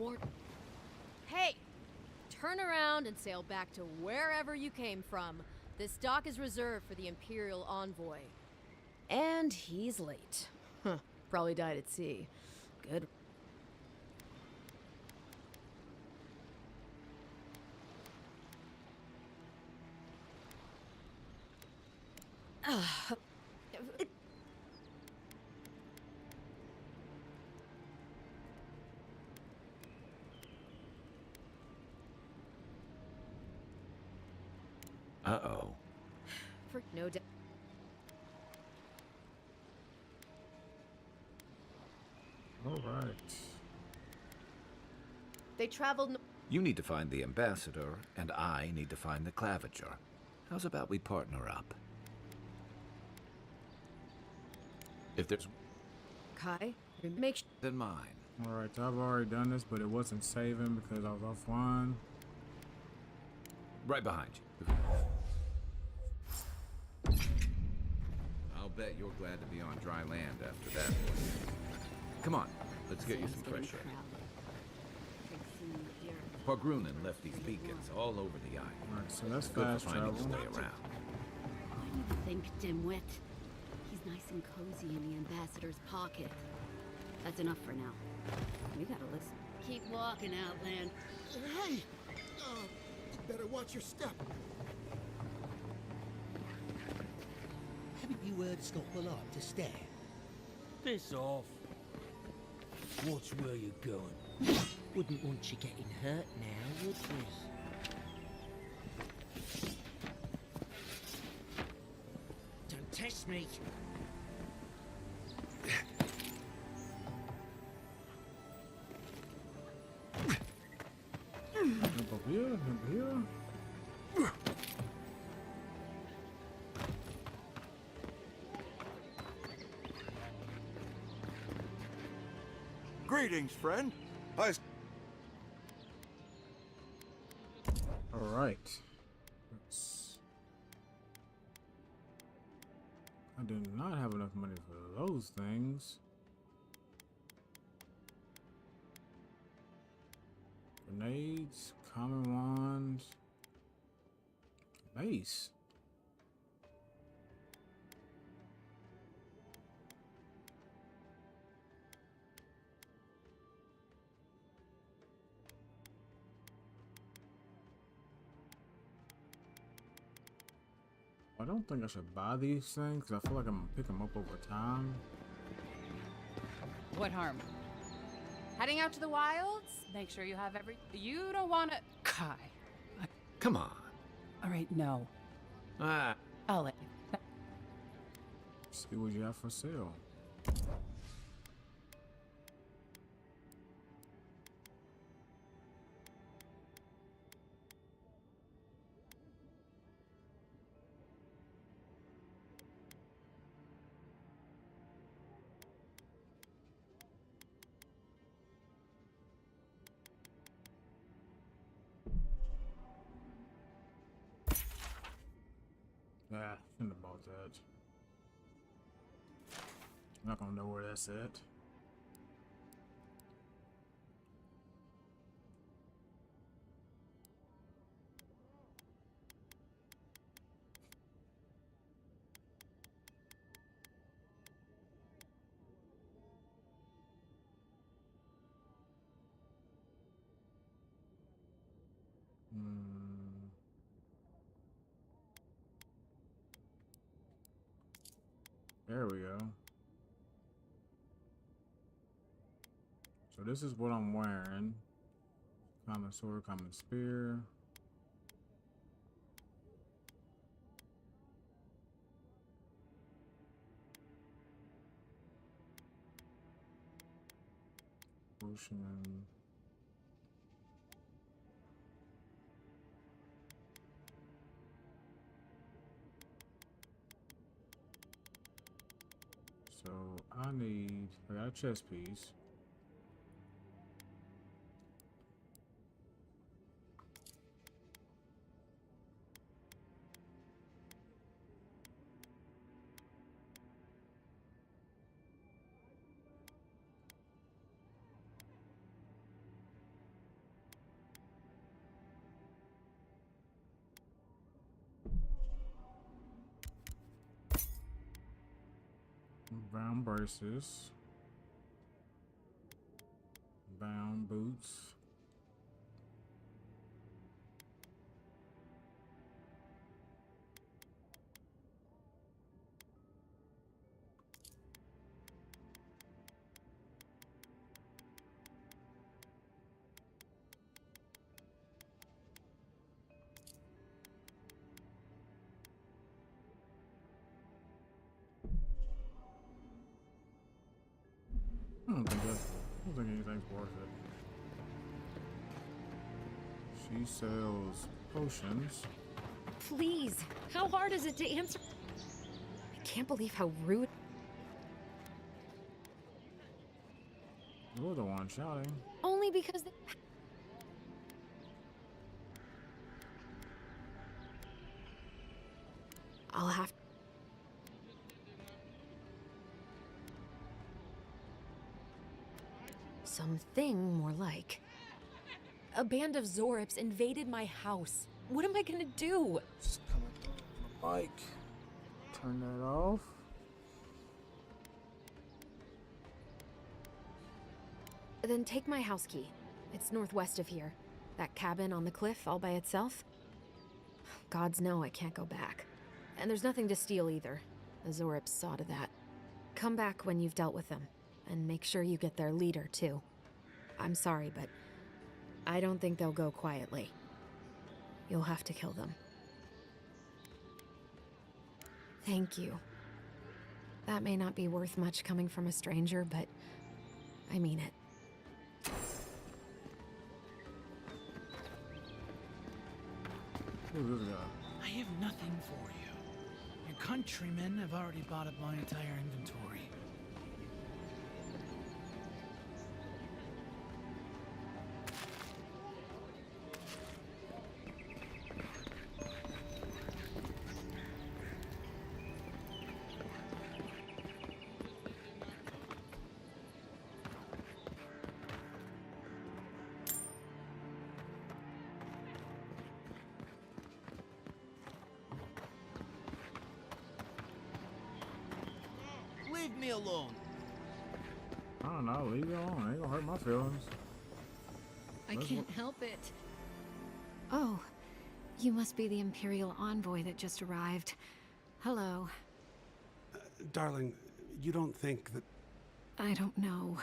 more. Hey! Turn around and sail back to wherever you came from. This dock is reserved for the Imperial Envoy. And he's late. Huh. Probably died at sea. Good. Uh-oh. For no doubt. All right. They traveled. You need to find the ambassador, and I need to find the claviger. How's about we partner up? If there's Kai, make sure. then mine. All right, I've already done this, but it wasn't saving because I was offline. Right behind you. I'll bet you're glad to be on dry land after that. Come on, let's get you some fresh air. Pargrunen left these beacons all over the island. All right, so that's Good for fast finding his travel. way around. What do you think, dimwit? He's nice and cozy in the ambassador's pocket. That's enough for now. We gotta listen. Keep walking, Outland. Hey! You better watch your step. Haven't you heard stop the light to stare? Piss off. Watch where you're going. Wouldn't want you getting hurt now, would we? Don't test me. Jump up here, jump here. Greetings, friend. All right. I do not have enough money for those things. Grenades, common wands, mace. I don't think I should buy these things because I feel like I'm gonna pick them up over time. What harm? Heading out to the wilds? Make sure you have every. You don't want to. Kai. Come on. All right, no. Ah, I'll let you. See what you have for sale. Nah, think about that. I'm not gonna know where that's at. There we go. So this is what I'm wearing. Common sword, common spear. Potion. So I got a chest piece. Bound braces. Bound boots. I don't think anything's worth it. She sells potions. Please, how hard is it to answer? I can't believe how rude. You're the one shouting. Only because they... I'll have... Something more like... A band of Zorips invaded my house. What am I gonna do? Just come on the mic. Turn that off. Then take my house key. It's northwest of here. That cabin on the cliff all by itself. Gods know I can't go back. And there's nothing to steal either. The Zorips saw to that. Come back when you've dealt with them. And make sure you get their leader, too. I'm sorry, but I don't think they'll go quietly. You'll have to kill them. Thank you. That may not be worth much coming from a stranger, but I mean it. Who's this guy? I have nothing for you. Your countrymen have already bought up my entire inventory. Leave me alone. I don't know, leave it alone. Ain't gonna hurt my feelings. I can't help it. Oh, you must be the Imperial envoy that just arrived. Hello. Darling, you don't think that... I don't know.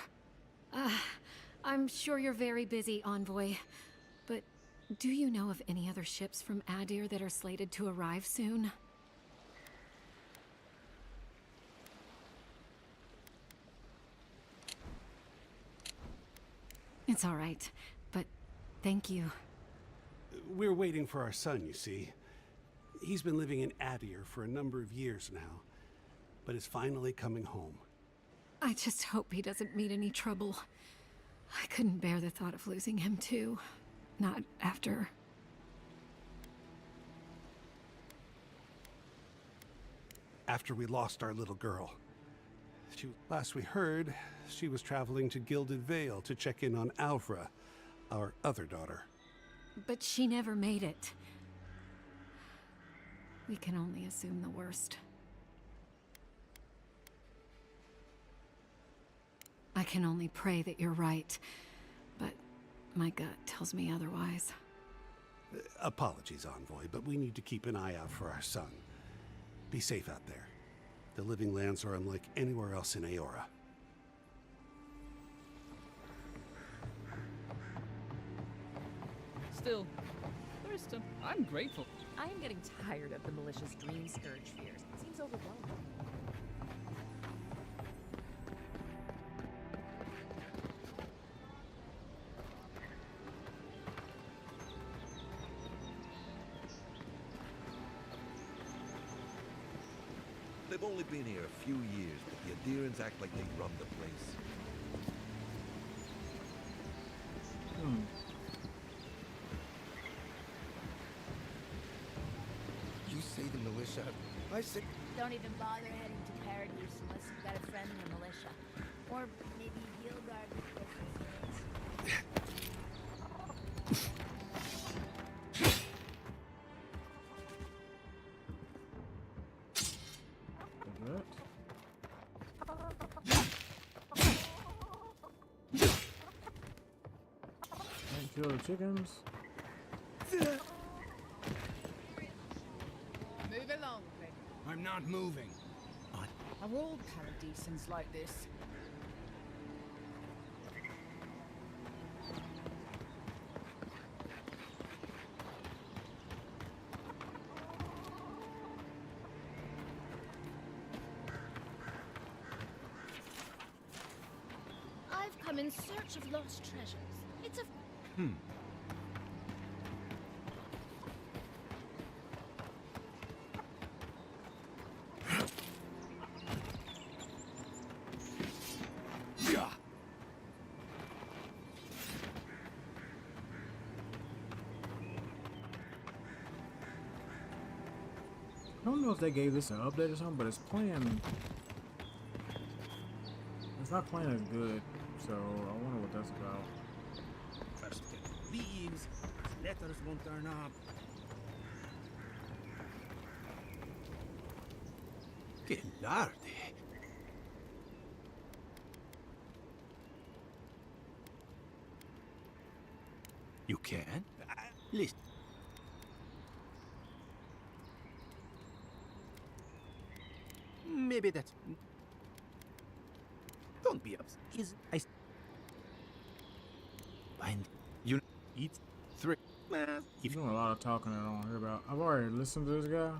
I'm sure you're very busy, envoy. But do you know of any other ships from Adir that are slated to arrive soon? It's all right, but thank you. We're waiting for our son, you see. He's been living in Adir for a number of years now, but is finally coming home. I just hope he doesn't meet any trouble. I couldn't bear the thought of losing him, too. Not after... After we lost our little girl. Last we heard, she was traveling to Gilded Vale to check in on Aura, our other daughter. But she never made it. We can only assume the worst. I can only pray that you're right, but my gut tells me otherwise. Apologies, Envoy, but we need to keep an eye out for our son. Be safe out there. The Living Lands are unlike anywhere else in Eora. Still, Thurston, I'm grateful. I am getting tired of the malicious dream scourge fears. It seems overwhelming. They've only been here a few years, but the Adirans act like they run the place. You say the militia? I said... Don't even bother heading to Paradise unless you've got a friend in the militia. Or maybe Gilgard with kill the chickens. Move along, Fred. I'm not moving. Are all paradisans like this? I've come in search of lost treasures. It's a... I don't know if they gave this an update or something, but it's playing. It's not playing as good, so I wonder what that's about. First get leaves, letters won't turn up. Que larde. You can? Listen. Maybe that's... Don't be upset. And you eat 3. You're doing a lot of talking I don't hear about. I've already listened to this guy.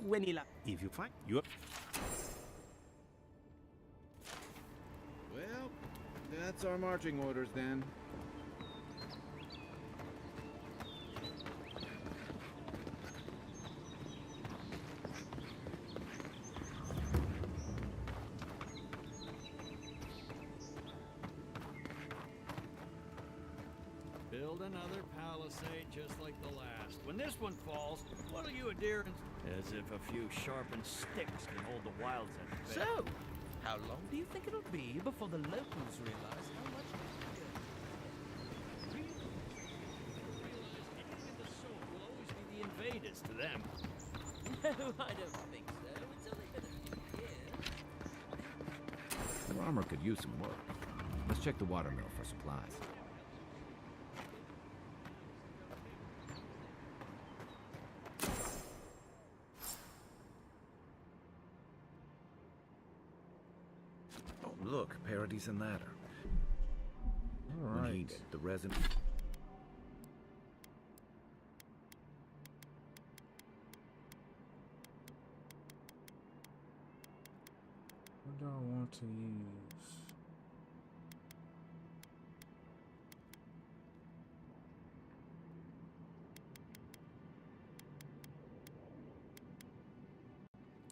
When he if you find you. Well, that's our marching orders then. Build another palisade just like the last. When this one falls, what'll you adhere? As if a few sharpened sticks can hold the wilds at bay. So, how long do you think it'll be before the locals realize how much Anything in the sword will always be the invaders to them. No, I don't think so. It's only been a few years. The armor could use some work. Let's check the watermill for supplies. Oh, look, Paradise Ladder. All When right. heated, the resin. What do I want to use?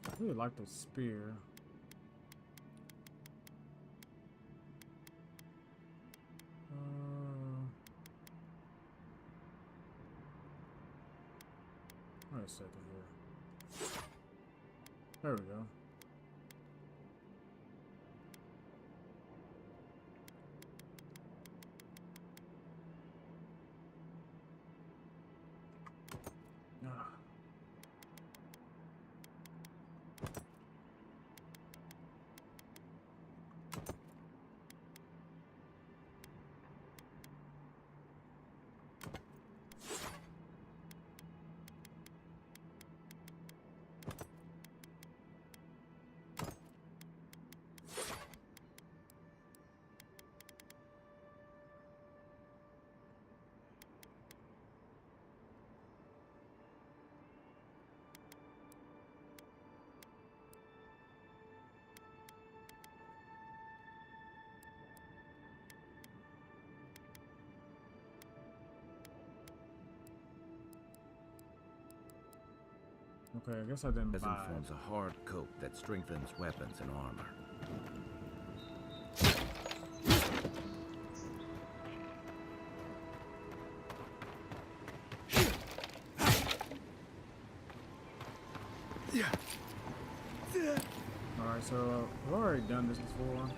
I really like the spear. Wait a second here. There we go. Ah. Okay, I guess I didn't Resin buy it. forms a hard coat that strengthens weapons and armor. Alright, so I've already done this before.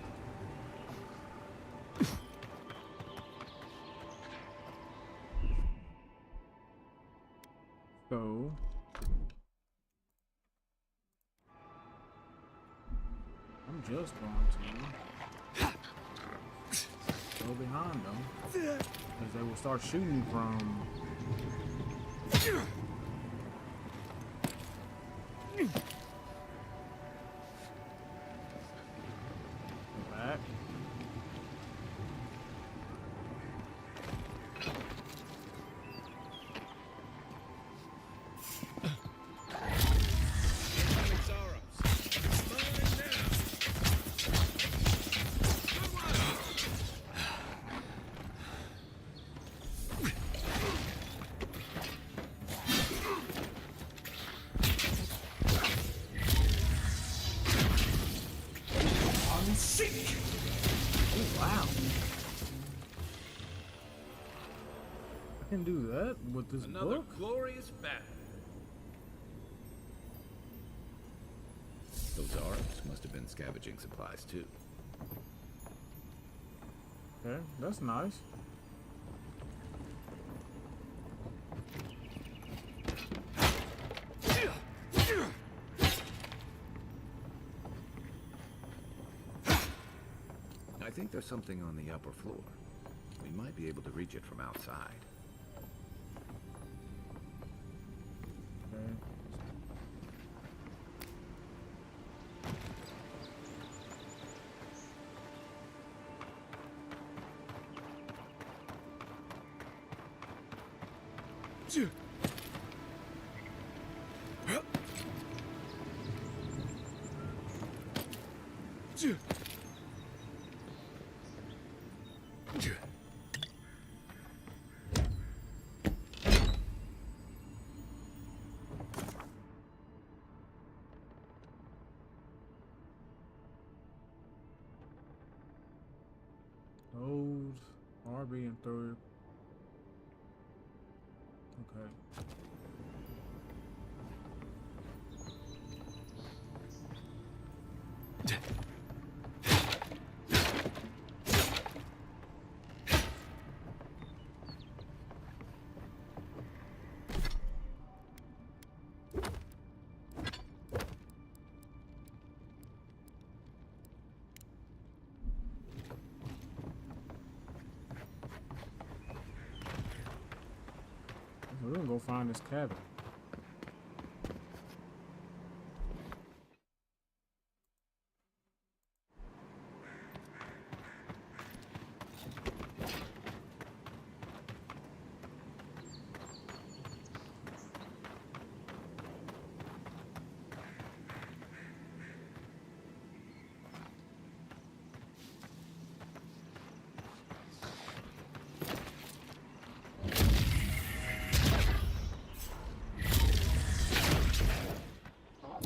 So I'm just going to go behind them, because they will start shooting from back. Wow. I can do that with this Another book? glorious battle. Those arms must have been scavenging supplies too. Okay, that's nice. I think there's something on the upper floor. We might be able to reach it from outside. Okay. Those are being through. Okay. We're gonna go find this cabin.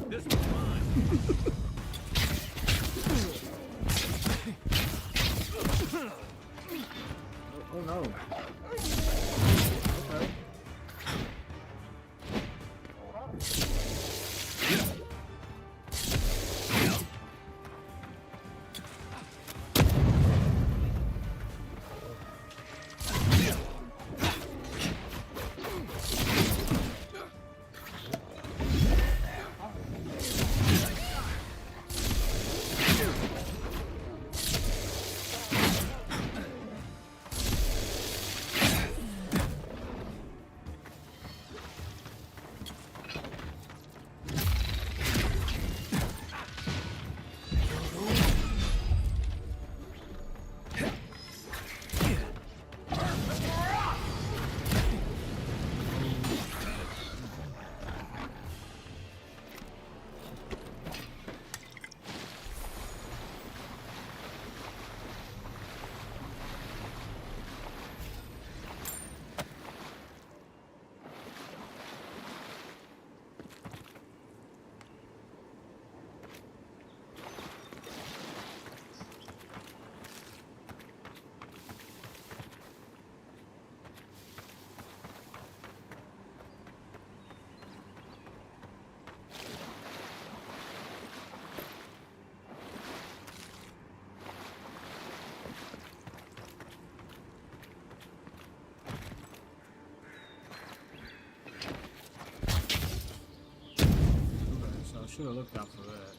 This one's mine. Oh no. Okay. Should have looked out for that.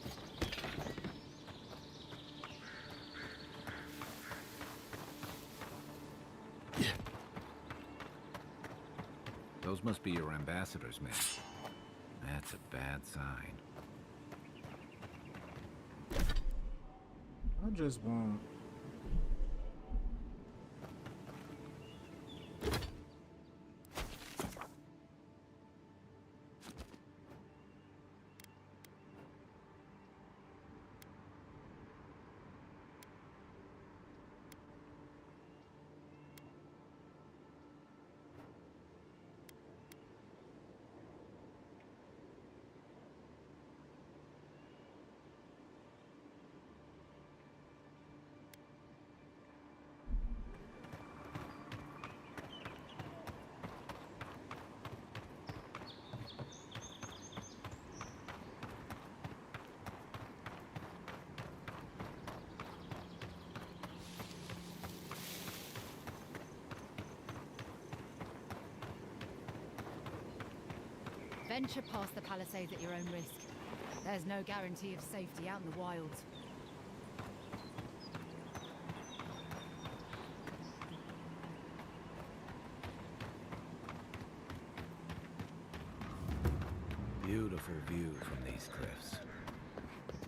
Those must be your ambassadors, man. That's a bad sign. I just won't. Venture past the palisades at your own risk. There's no guarantee of safety out in the wild. Beautiful view from these cliffs.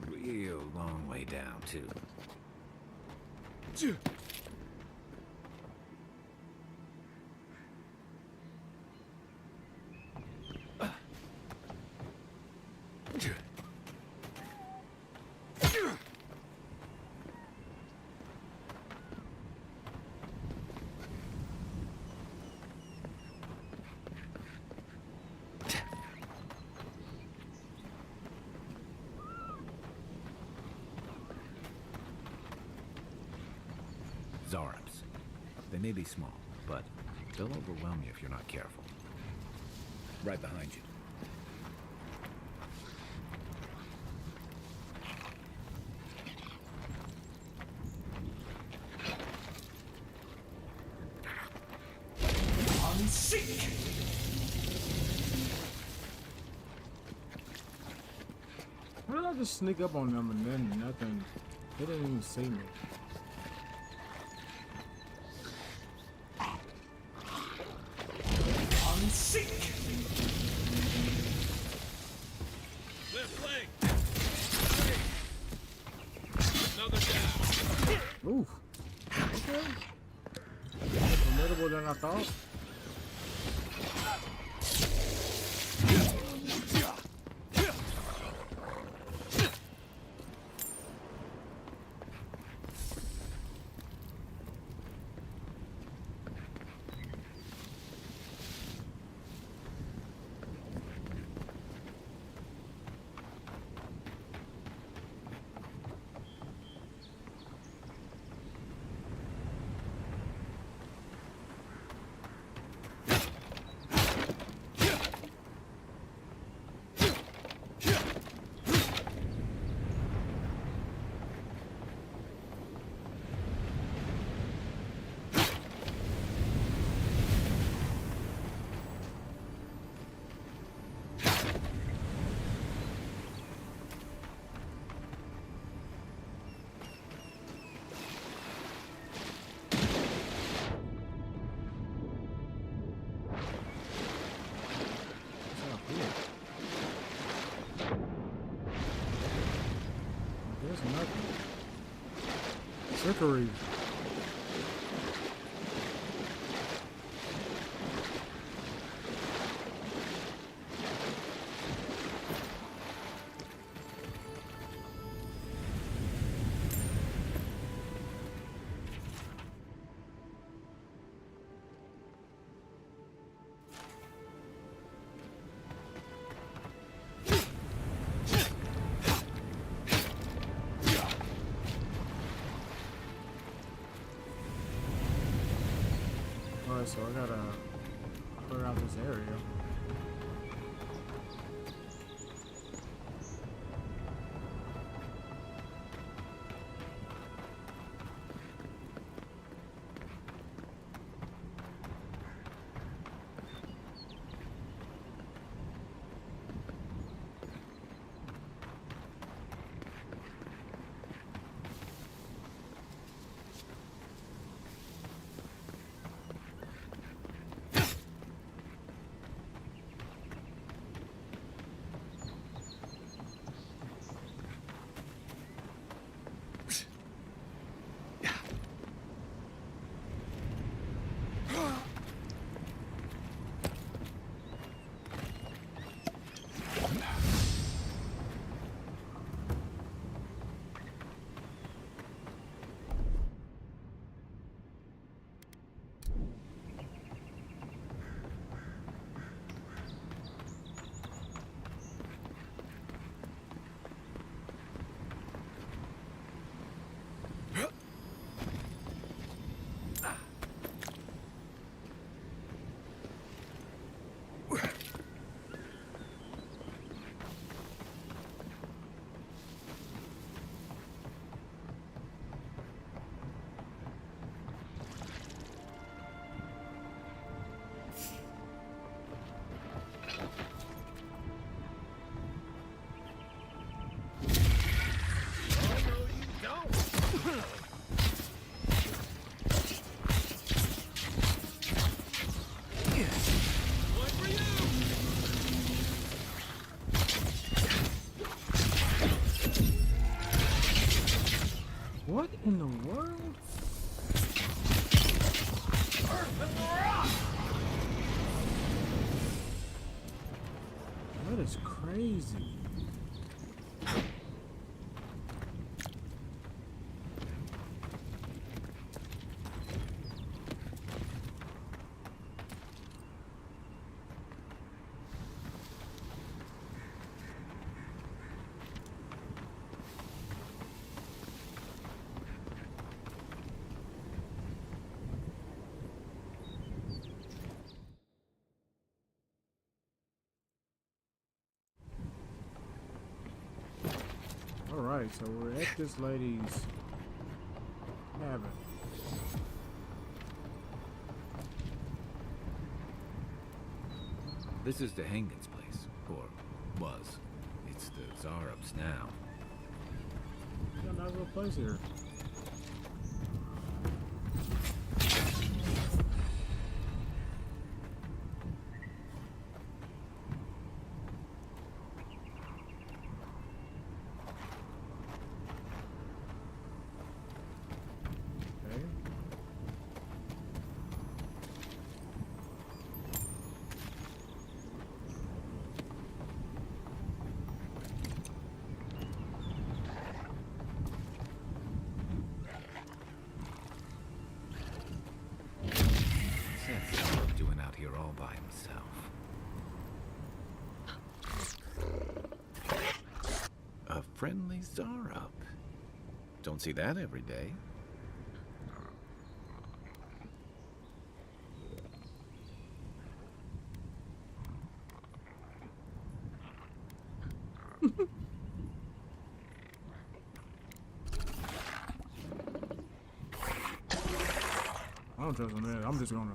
Real long way down, too. Zarps. They may be small, but they'll overwhelm you if you're not careful. Right behind you. Why did I just sneak up on them and then nothing? They didn't even see me. Left leg. Another down. Oof. Okay. More formidable than I thought. There's nothing. Trickery. Alright, so I gotta clear out this area. in the world? That is crazy. Alright, so we're at this lady's cabin. This is the Hangen's place, or was. It's the Zarup's now. Got a nice little place here. Doing out here all by himself. A friendly Zarup. Don't see that every day. I don't trust him, man. I'm just gonna.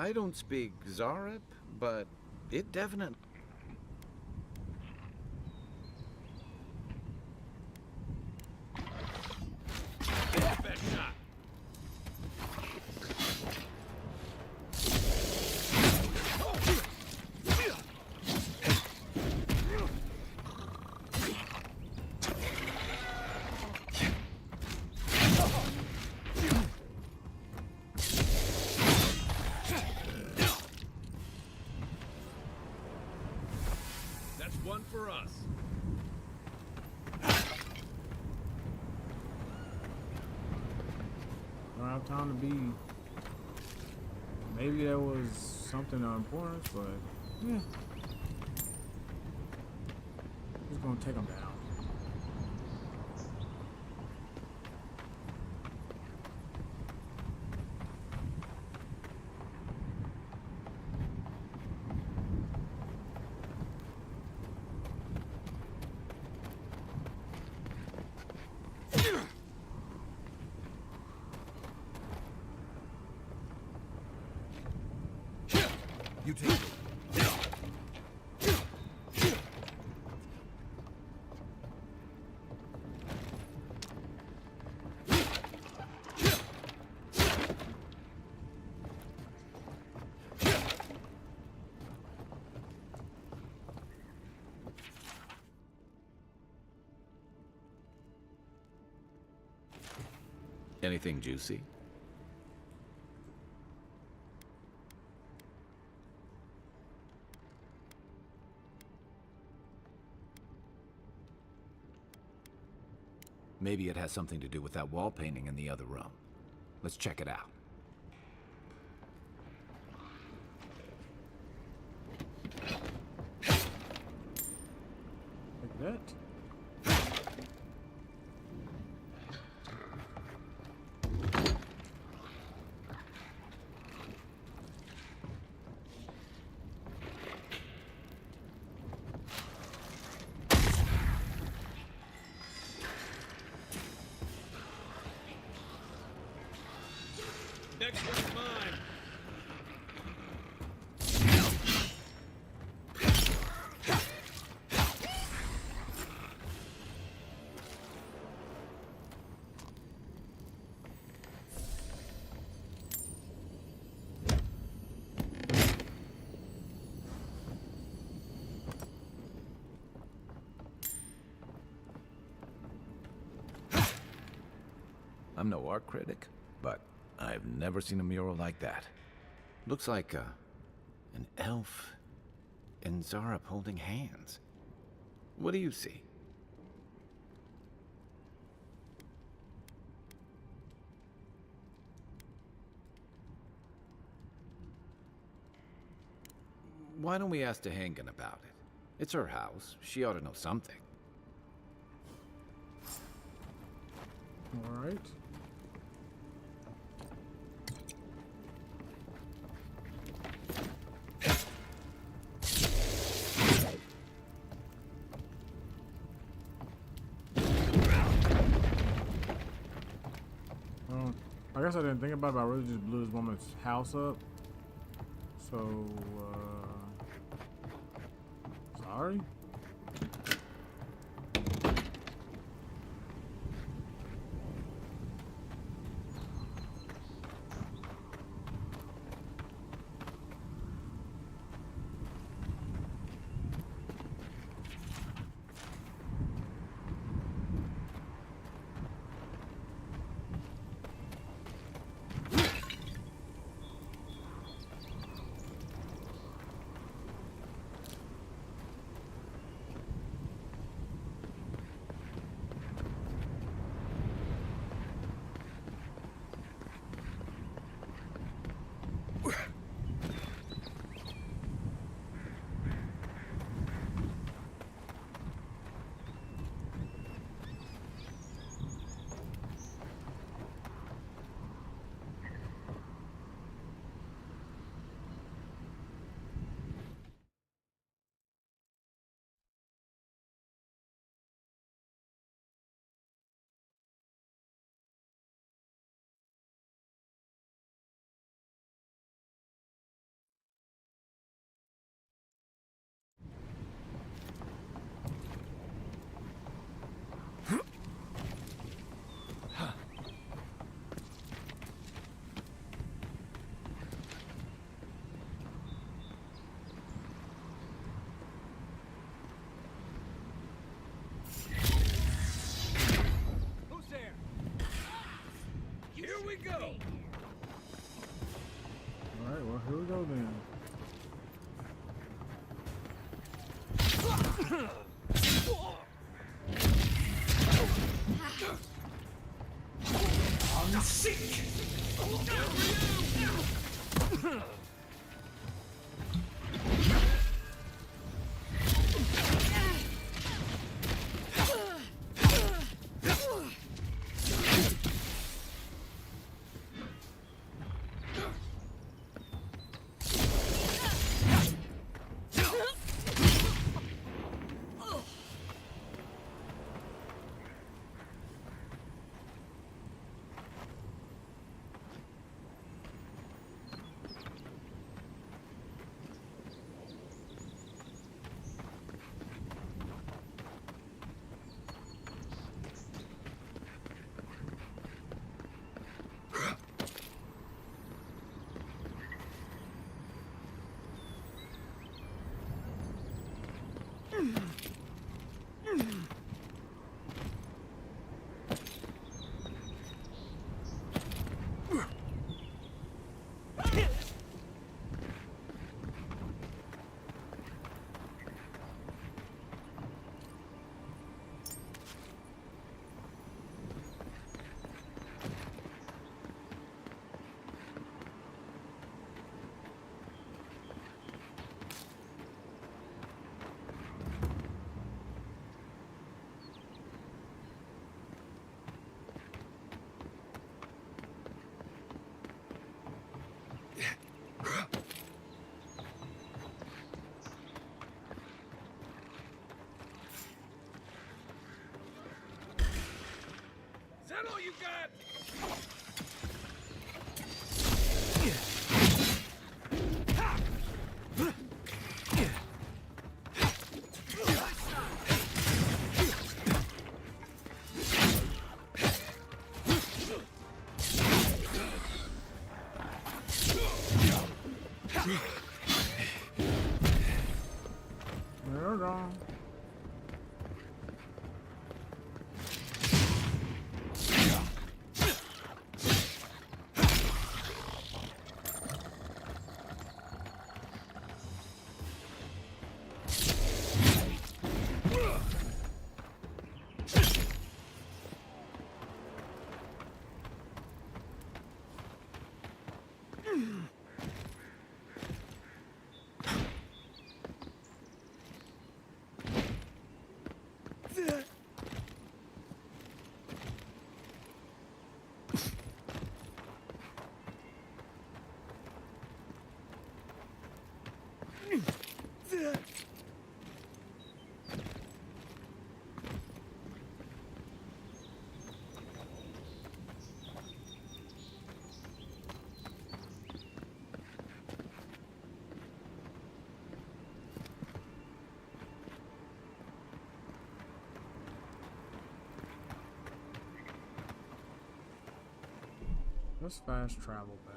I don't speak Zarup, but it definitely. One for us. Don't have time to be. Maybe that was something of importance, but yeah. Just gonna take them down. You take it. Anything juicy? Maybe it has something to do with that wall painting in the other room. Let's check it out. Like that. Next one's mine. I'm no art critic, but I've never seen a mural like that. Looks like an elf and Zarep holding hands. What do you see? Why don't we ask Tehangan about it? It's her house. She ought to know something. All right. I guess I didn't think about it, but I really just blew this woman's house up. So, sorry. Here we go then. I'm sick. Is that all you got? There we go. let's fast travel back.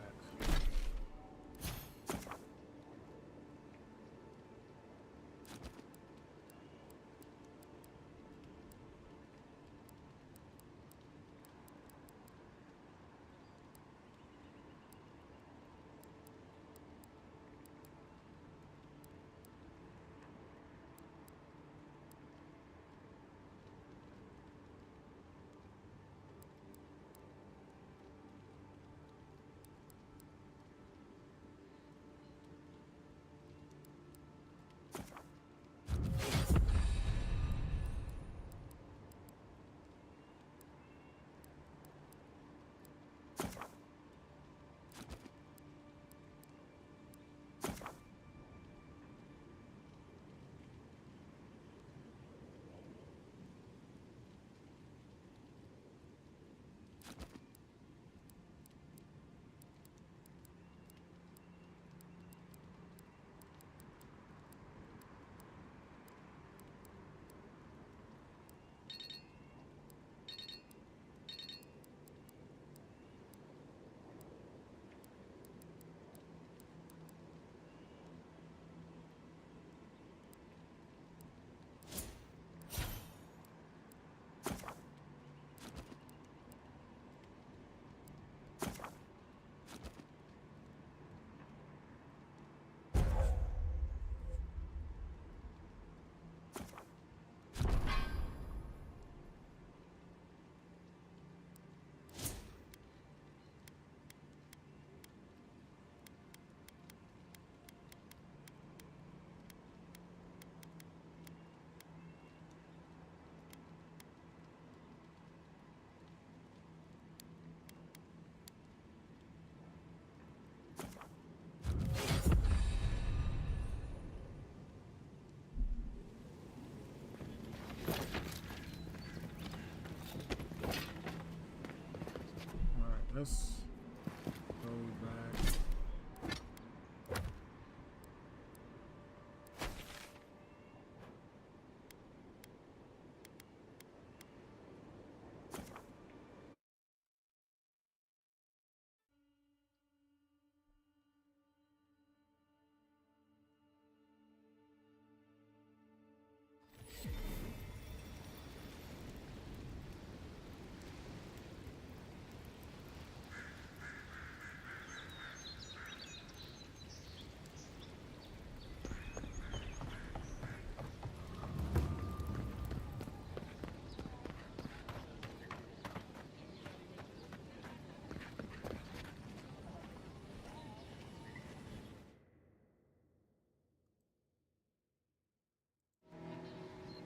Let's go back.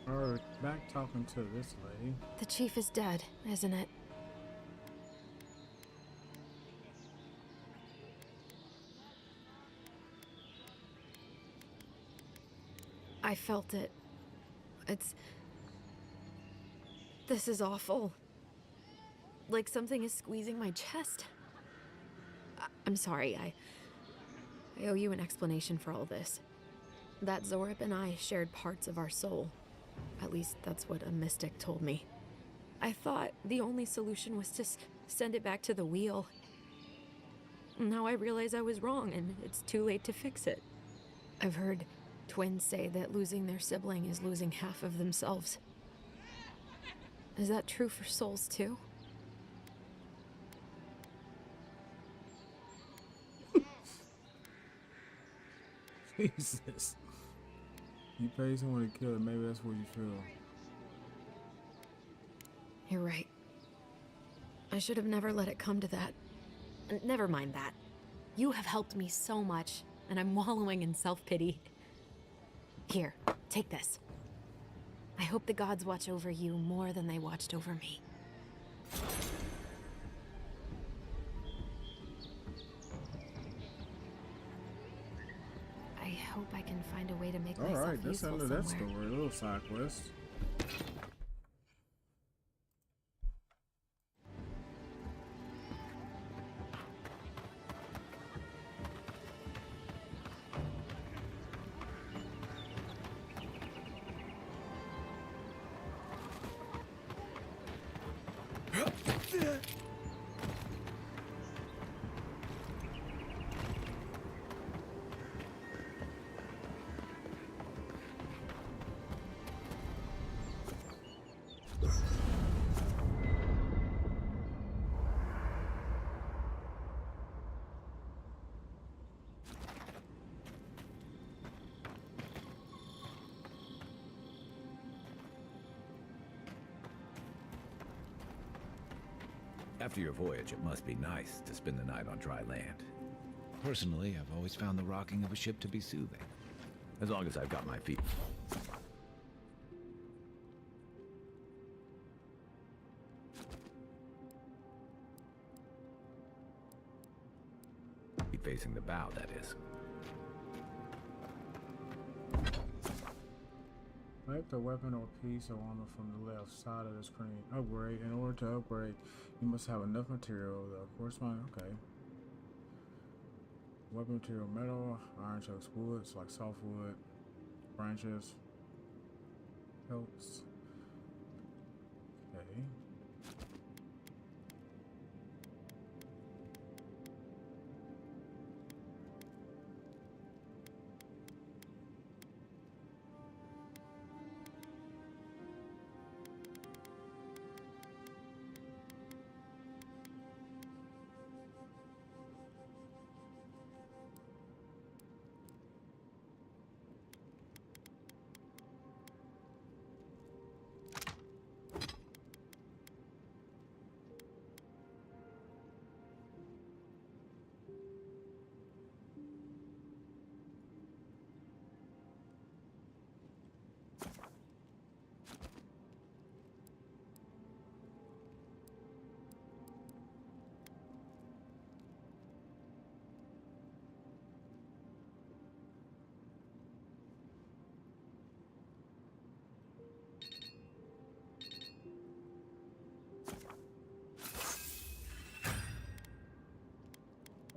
Alright, back talking to this lady. The chief is dead, isn't it? I felt it. This is awful. Like something is squeezing my chest. I'm sorry, I owe you an explanation for all this. That Zorip and I shared parts of our soul. At least that's what a mystic told me. I thought the only solution was to send it back to the wheel. Now I realize I was wrong, and it's too late to fix it. I've heard twins say that losing their sibling is losing half of themselves. Is that true for souls too? Jesus. You pay someone to kill it, maybe that's what you feel. You're right. I should have never let it come to that. Never mind that. You have helped me so much, and I'm wallowing in self-pity. Here, take this. I hope the gods watch over you more than they watched over me. I hope I can find a way to make myself Alright, that's useful end of that somewhere. story. A little side quest. After your voyage, it must be nice to spend the night on dry land. Personally, I've always found the rocking of a ship to be soothing. As long as I've got my feet. Facing the bow, that is. Select a weapon or piece of armor from the left side of the screen. Upgrade. In order to upgrade, you must have enough material. The corresponding. Okay. Weapon material: metal, iron chunks, woods like softwood, branches, pelts. Okay.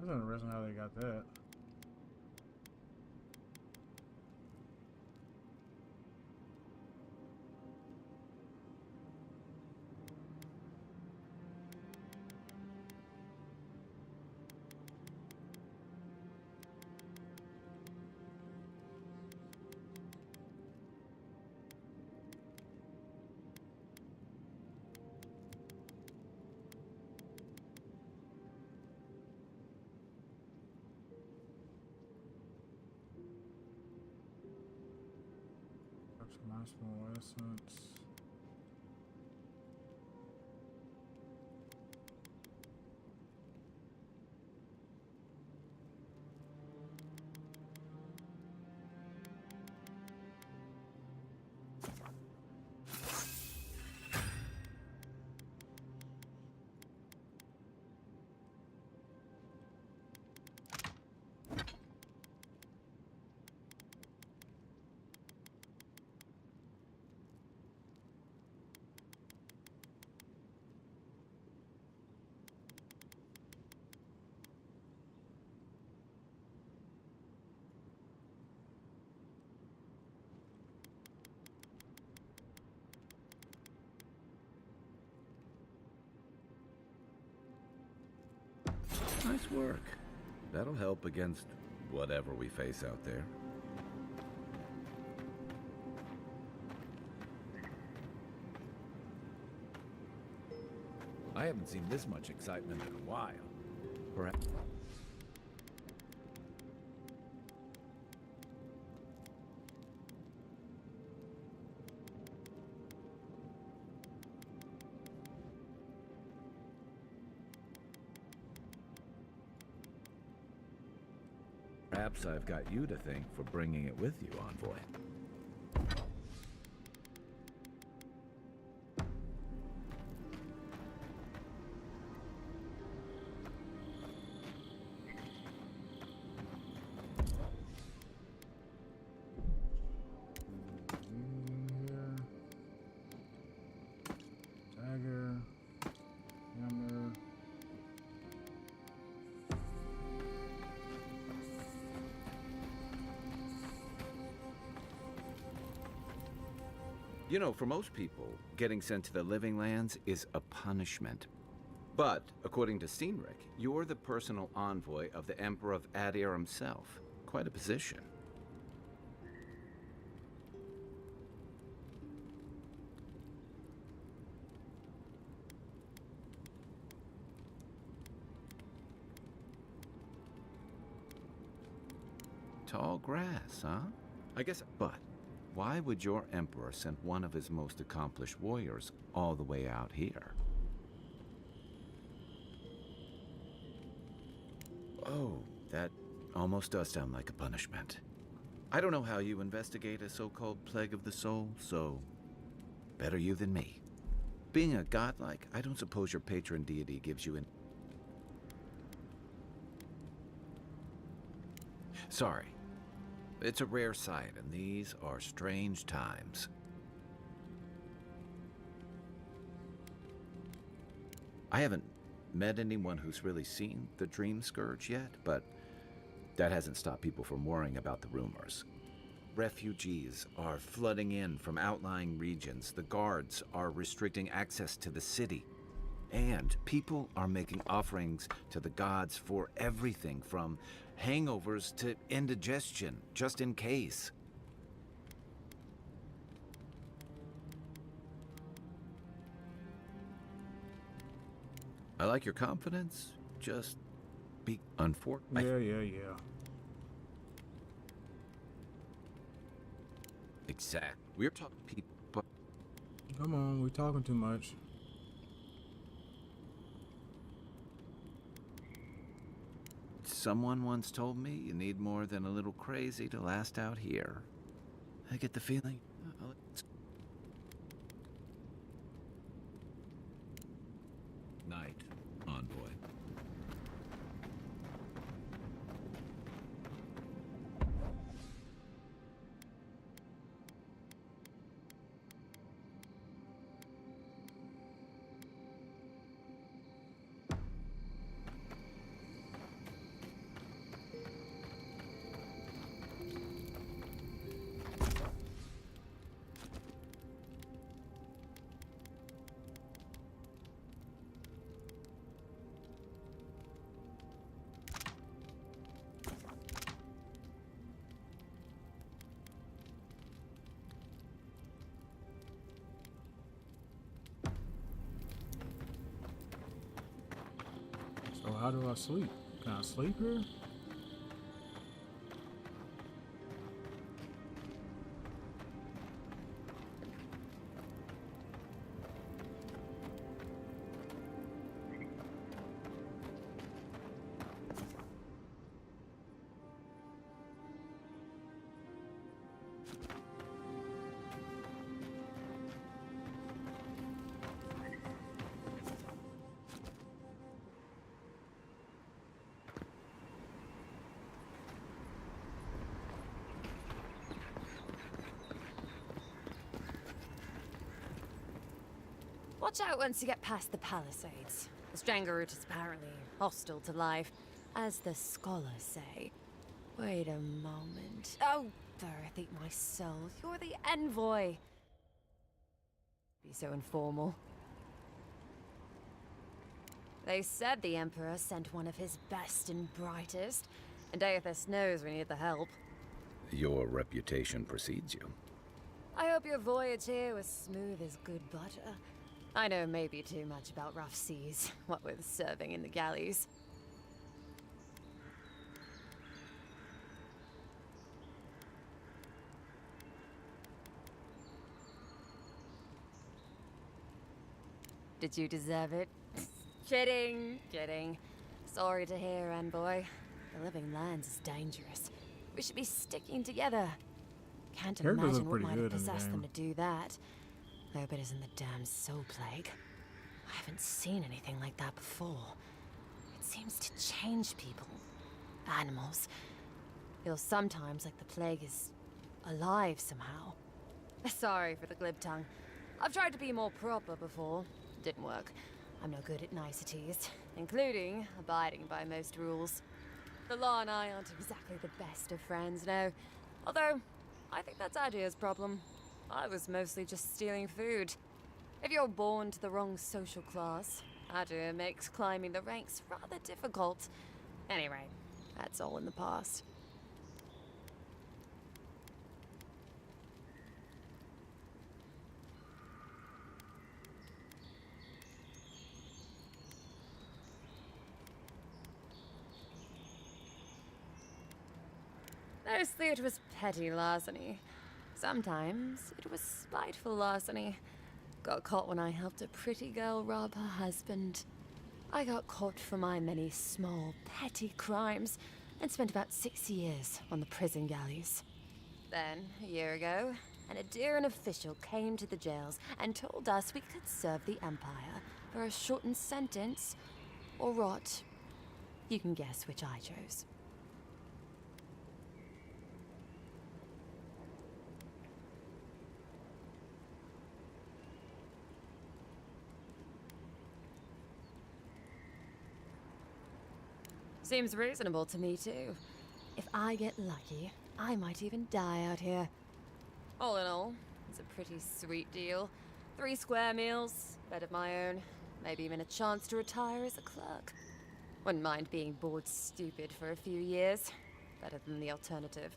That's interesting how they got that. Maximum essence. Nice work. That'll help against whatever we face out there. I haven't seen this much excitement in a while. Perhaps. Perhaps I've got you to thank for bringing it with you, Envoy. Dagger. Hammer. You know, for most people, getting sent to the Living Lands is a punishment. But, according to Steenrick, you're the personal envoy of the Emperor of Adir himself. Quite a position. Tall grass, huh? I guess, but why would your emperor send one of his most accomplished warriors all the way out here? Oh, that almost does sound like a punishment. I don't know how you investigate a so-called plague of the soul, so better you than me. Being a godlike, I don't suppose your patron deity gives you an... Sorry. It's a rare sight, and these are strange times. I haven't met anyone who's really seen the Dream Scourge yet, but that hasn't stopped people from worrying about the rumors. Refugees are flooding in from outlying regions. The guards are restricting access to the city. And people are making offerings to the gods for everything from hangovers to indigestion, just in case. I like your confidence. Just be unfortunate. Yeah. Exact. We're talking people, but Come on, we're talking too much. someone once told me you need more than a little crazy to last out here. I get the feeling. Night, envoy. So how do I sleep? Can I sleep here? Watch out once you get past the palisades. The Stranger route is apparently hostile to life, as the scholars say. Wait a moment. Oh, Earth, eat my soul. You're the envoy. Be so informal. They said the Emperor sent one of his best and brightest, and Aethys knows we need the help. Your reputation precedes you. I hope your voyage here was smooth as good butter. I know maybe too much about rough seas, what with serving in the galleys. Did you deserve it? Kidding. Sorry to hear, envoy. The living lands is dangerous. We should be sticking together. Can't imagine what might have possessed them to do that. Hope it isn't the damn soul plague. I haven't seen anything like that before. It seems to change people. Animals. Feels sometimes like the plague is alive somehow. Sorry for the glib tongue. I've tried to be more proper before. Didn't work. I'm no good at niceties, including abiding by most rules. The law and I aren't exactly the best of friends, no. Although, I think that's Adia's problem. I was mostly just stealing food. If you're born to the wrong social class, Adia makes climbing the ranks rather difficult. Anyway, that's all in the past. Mostly it was petty larceny. Sometimes it was spiteful larceny. Got caught when I helped a pretty girl rob her husband. I got caught for my many small, petty crimes and spent about 6 years on the prison galleys. Then, a year ago, an Adirian official came to the jails and told us we could serve the Empire for a shortened sentence or rot. You can guess which I chose. Seems reasonable to me, too. If I get lucky, I might even die out here. All in all, it's a pretty sweet deal. 3 square meals, bed of my own, maybe even a chance to retire as a clerk. Wouldn't mind being bored stupid for a few years. Better than the alternative.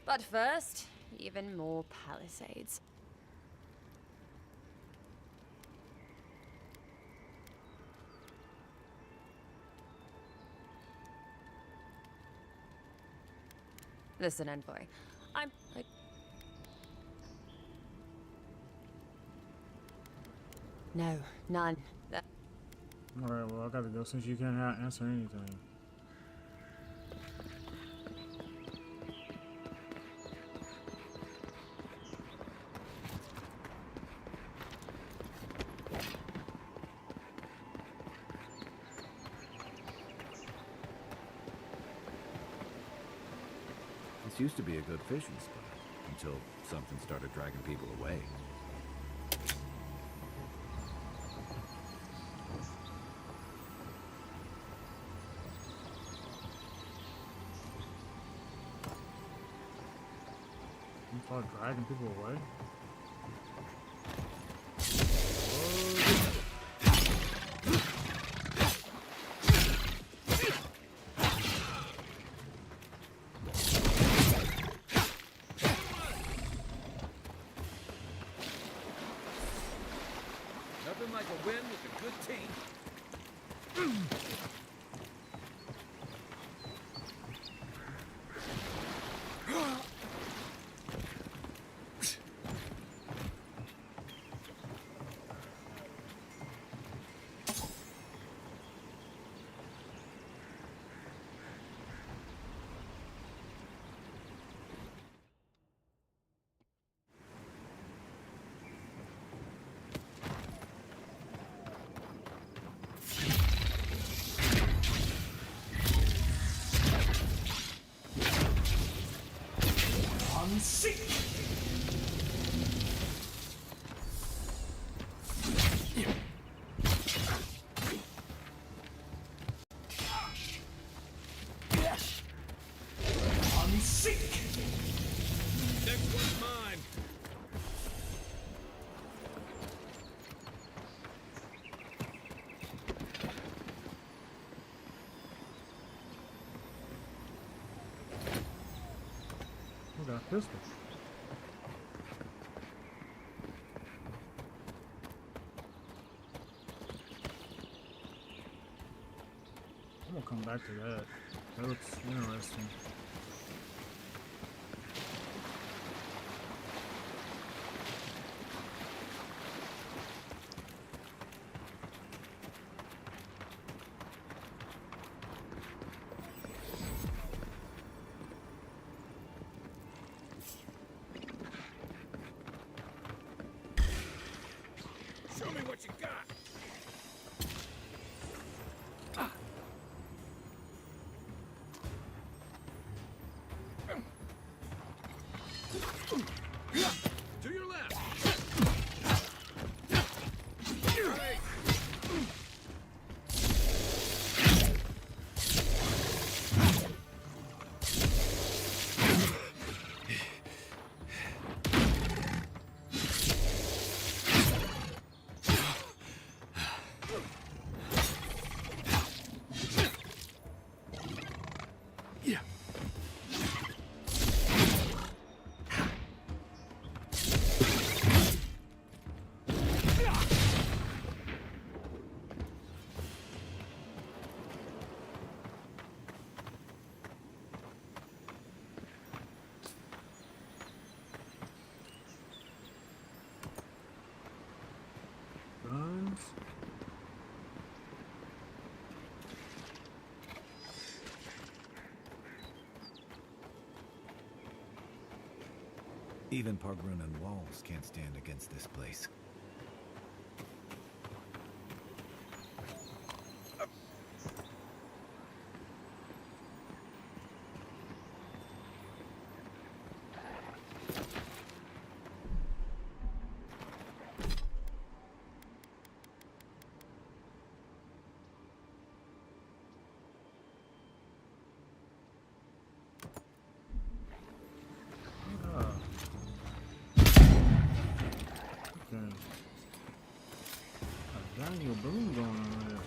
But first, even more palisades. Listen, Envoy. No, none. Alright, well, I gotta go since you can't answer anything. This used to be a good fishing spot until something started dragging people away. You start dragging people away? Nothing like a win with a good team. Next one's mine. We got a pistol. I'm gonna come back to that. That looks interesting. Show me what you got. To your left. Right. Even Pargrunan walls can't stand against this place. Daniel Boone going on there.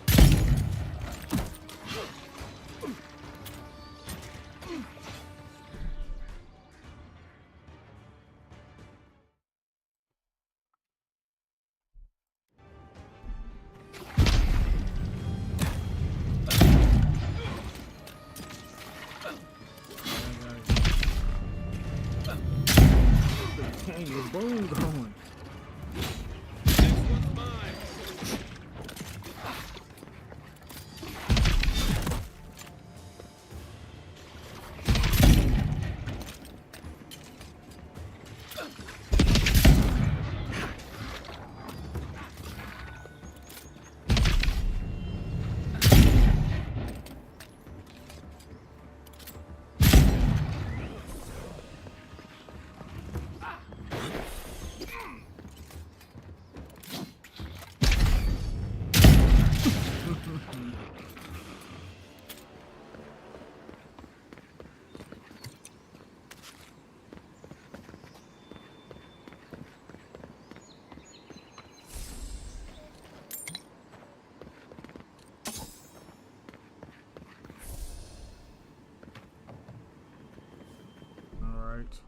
Daniel Boone going.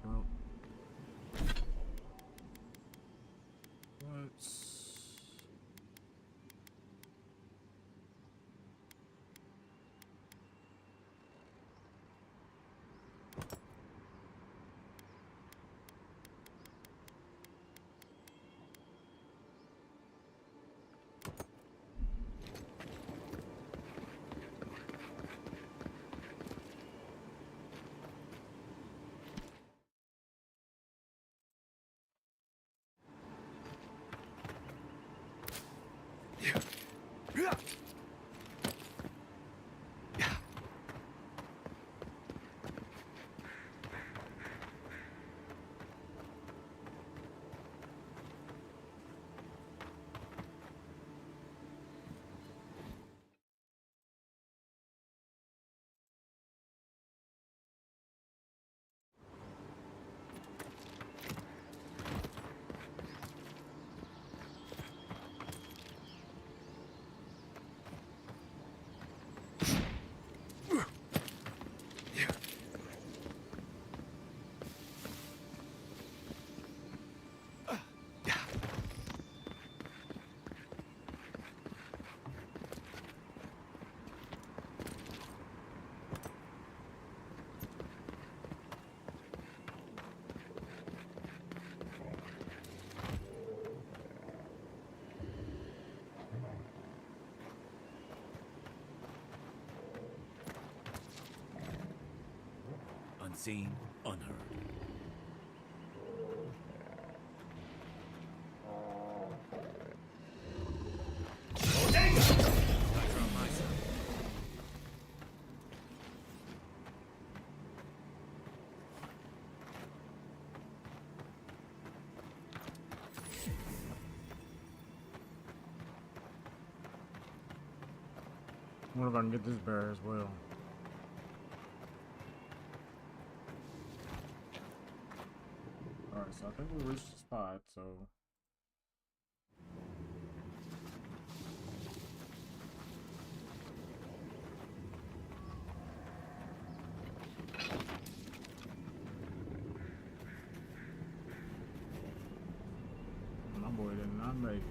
Well, let's... Unseen, unheard. I wonder if I can get this bear as well. Alright, so I think we reached the spot, so... My boy did not make it.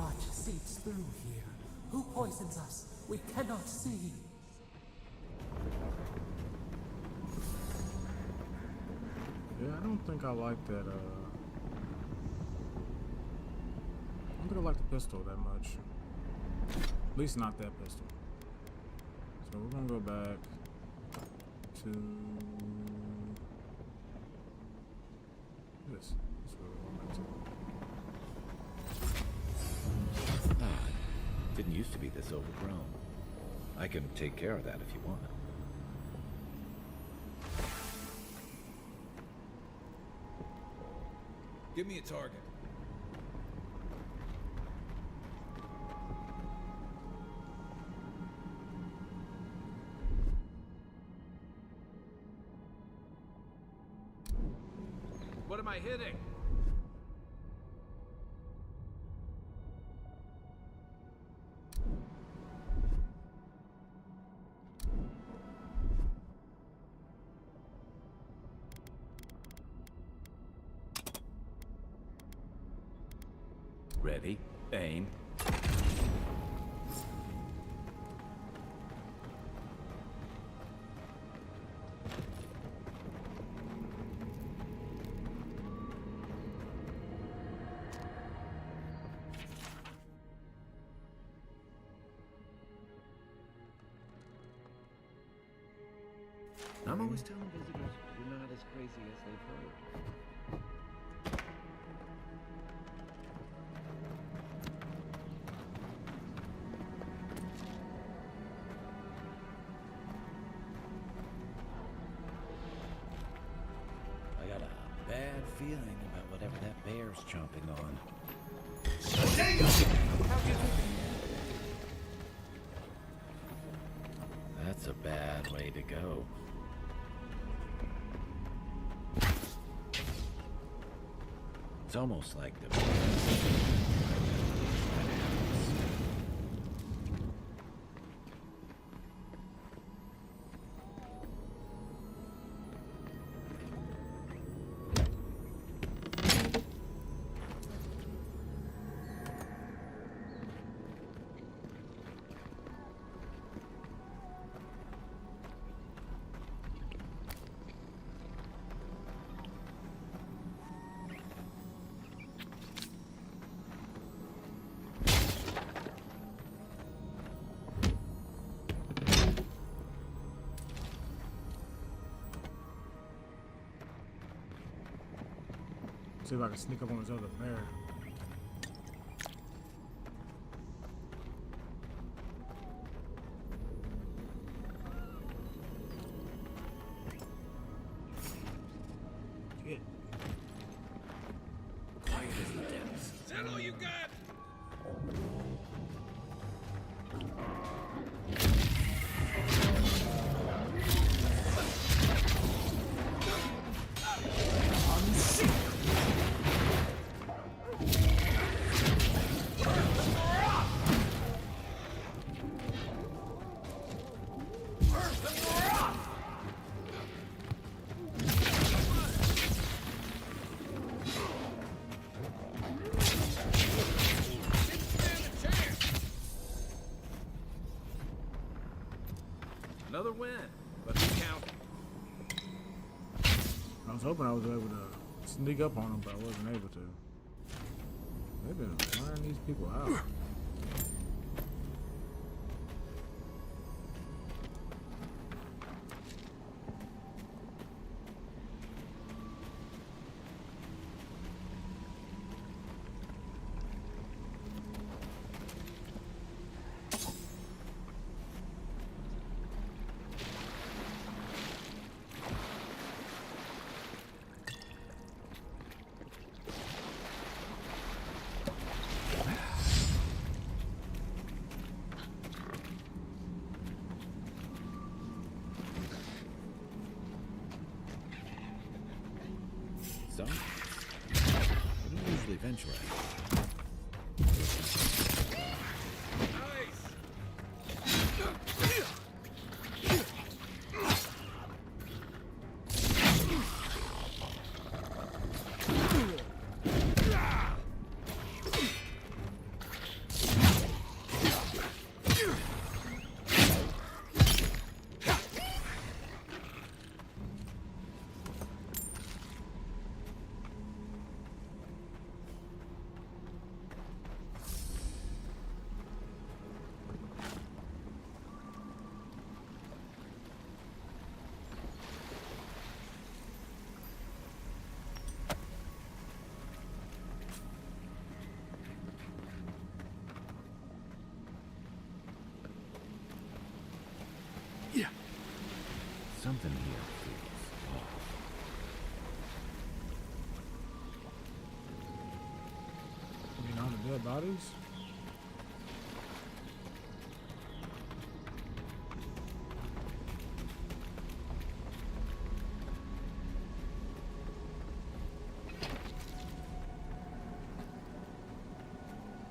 Sludge seeps through here. Who poisons us? We cannot see. Yeah, I don't think I like that, I don't think I like the pistol that much. At least not that pistol. So we're gonna go back to this. That's where we're going back to. Didn't used to be this overgrown. I can take care of that if you want. Give me a target. What am I hitting? Ready, aim. I'm always telling visitors we're not as crazy as they've heard. I got a bad feeling about whatever that bear's chomping on. That's a bad way to go. It's almost like the... See if I can sneak up on this other bear. Shit. Quiet as the depths. Is that all you got? Another win, but who's counting? I was hoping I was able to sneak up on them, but I wasn't able to. They've been wearing these people out. So, we don't usually venture out. Something here feels off. You know, the dead bodies?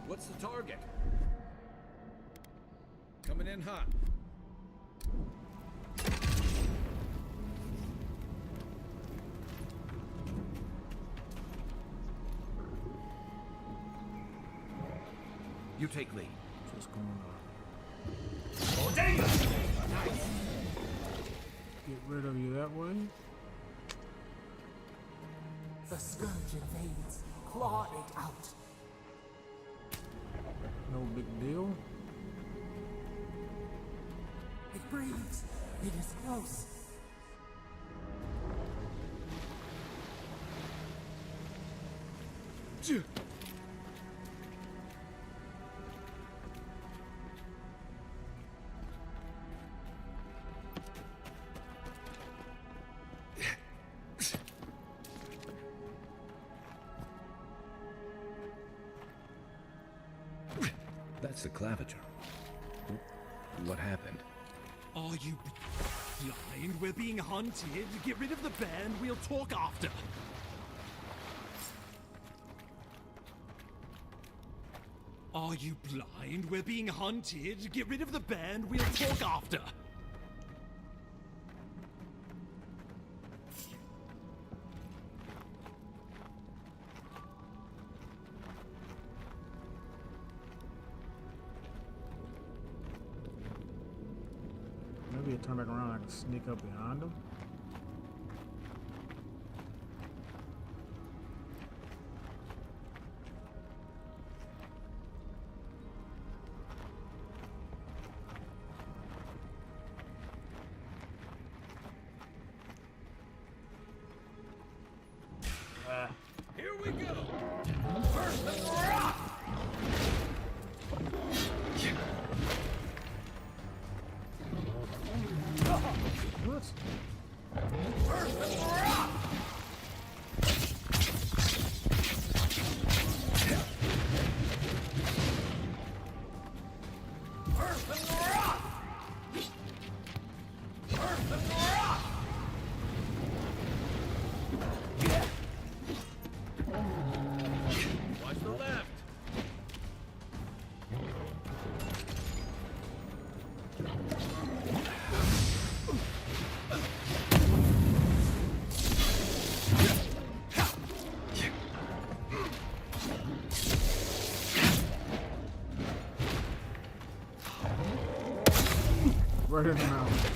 What's the target? Coming in hot. You take lead. What's going on? Oh, damn! Get rid of you that way. The scourge invades. Claw it out. No big deal. It breathes. It is close. That's the claviger. What happened? Are you blind? We're being hunted. Get rid of the band. We'll talk after. Are you blind? We're being hunted. Get rid of the band. We'll talk after. Maybe it turn back around, I can sneak up behind him. Here we go! First the rock! What? First the rock! First the rock! First the rock! Watch the left. Right in the mouth.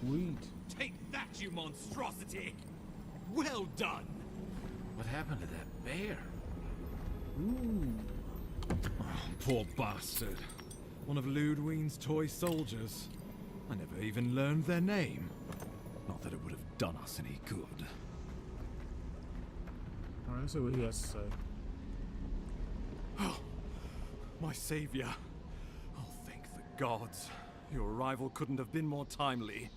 Sweet. Take that, you monstrosity! Well done! What happened to that bear? Ooh. Oh, poor bastard. One of Ludwine's toy soldiers. I never even learned their name. Not that it would have done us any good. Alright, let's see what he has to say. Oh, my savior. Oh, thank the gods. Your arrival couldn't have been more timely.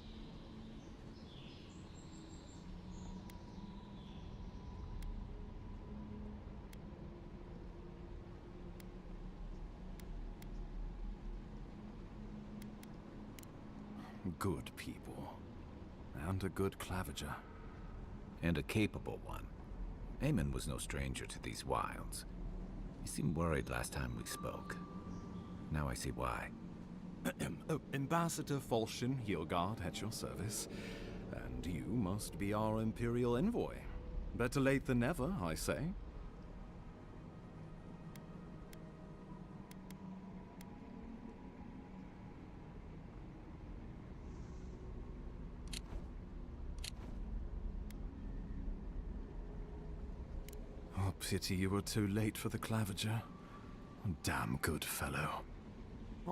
Good people. And a good clavager. And a capable one. Eamon was no stranger to these wilds. He seemed worried last time we spoke. Now I see why. Ambassador Falchion Heelguard at your service. And you must be our Imperial envoy. Better late than never, I say. Oh, pity you were too late for the clavager. Damn good fellow.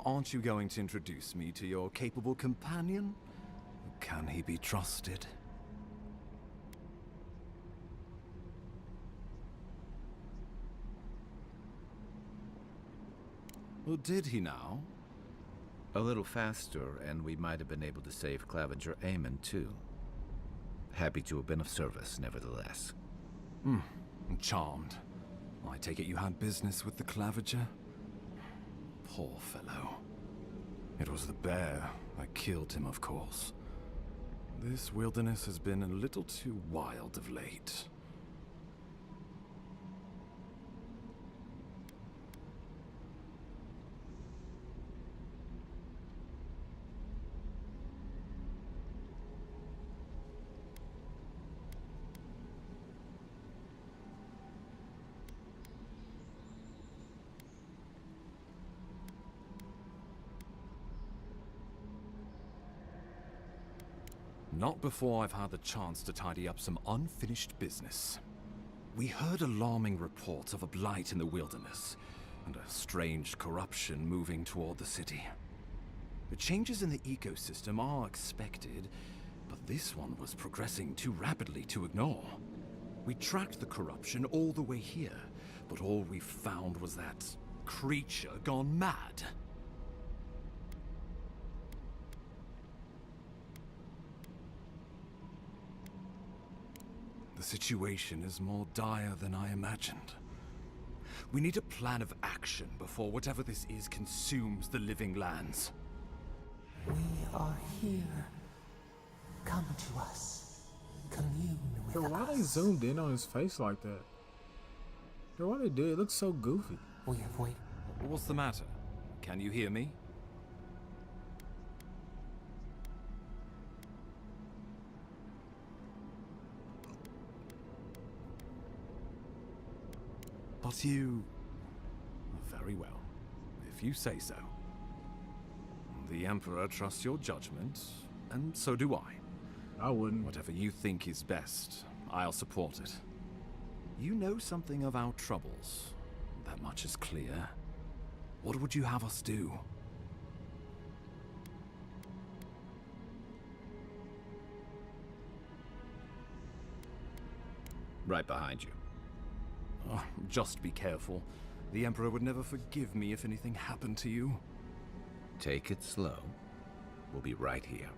Aren't you going to introduce me to your capable companion? Can he be trusted? Or did he now? A little faster, and we might have been able to save Clavager Eamon, too. Happy to have been of service, nevertheless. I'm charmed. I take it you had business with the Clavager? Poor fellow. It was the bear that killed him, of course. This wilderness has been a little too wild of late. Not before I've had the chance to tidy up some unfinished business. We heard alarming reports of a blight in the wilderness, and a strange corruption moving toward the city. The changes in the ecosystem are expected, but this one was progressing too rapidly to ignore. We tracked the corruption all the way here, but all we found was that creature gone mad. The situation is more dire than I imagined. We need a plan of action before whatever this is consumes the living lands. We are here. Come to us. Commune with Bro, why us. they zoomed in on his face like that? Bro, why they do it? It looks so goofy. We have waited. What's the matter? Can you hear me? But you... Very well, if you say so. The Emperor trusts your judgment, and so do I. I wouldn't. Whatever you think is best, I'll support it. You know something of our troubles. That much is clear. What would you have us do? Right behind you. Oh, just be careful. The Emperor would never forgive me if anything happened to you. Take it slow. We'll be right here.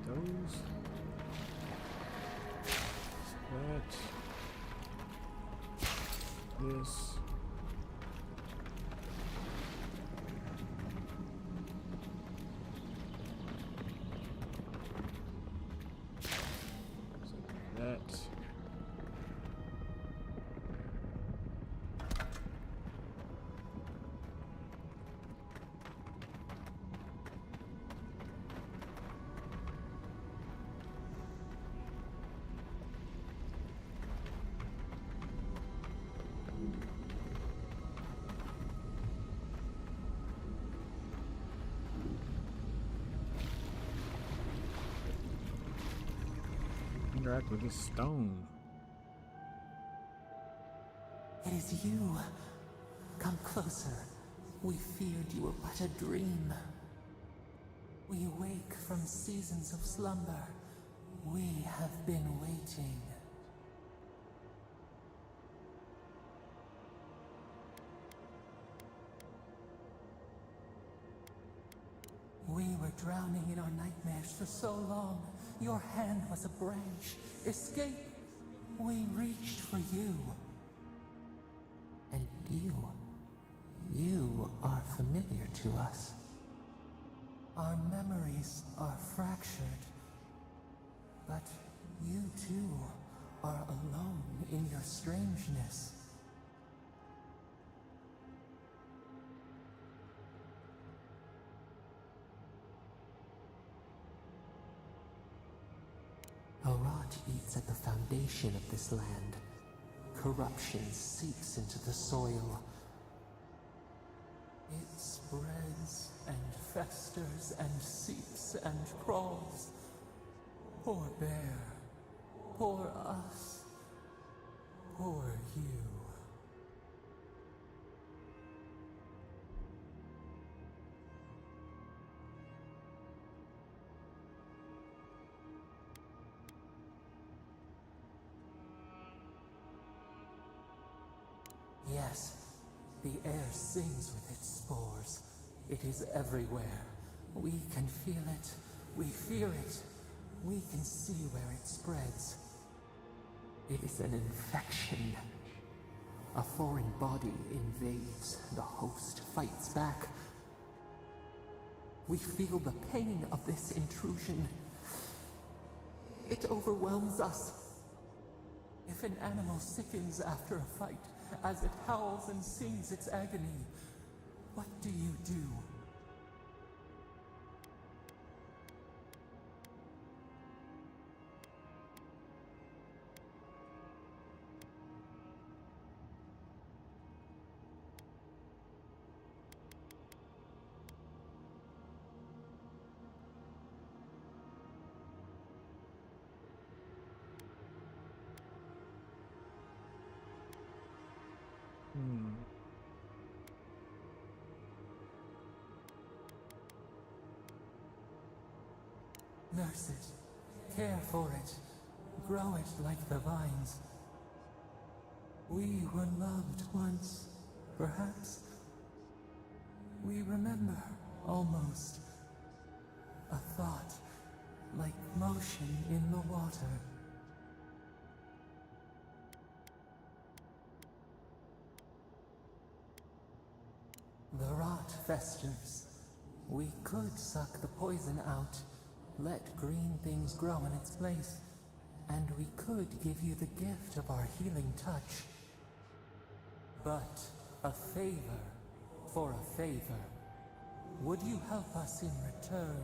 Those. That. This. That. interact with this stone. It is you. Come closer. We feared you were but a dream. We wake from seasons of slumber. We have been waiting. We were drowning in our nightmares for so long. Your hand was a branch. Escape! We reached for you. And you are familiar to us. Our memories are fractured. But you too are alone in your strangeness. A rot eats at the foundation of this land. Corruption seeps into the soil. It spreads and festers and seeps and crawls. Poor bear. Poor us. Poor you. Yes, the air sings with its spores. It is everywhere. We can feel it. We fear it. We can see where it spreads. It is an infection. A foreign body invades. The host fights back. We feel the pain of this intrusion. It overwhelms us. If an animal sickens after a fight, as it howls and sings its agony, what do you do? Nurse it, care for it, grow it like the vines. We were loved once, perhaps. We remember, almost. A thought, like motion in the water. The rot festers. We could suck the poison out. Let green things grow in its place, and we could give you the gift of our healing touch. But a favor for a favor. Would you help us in return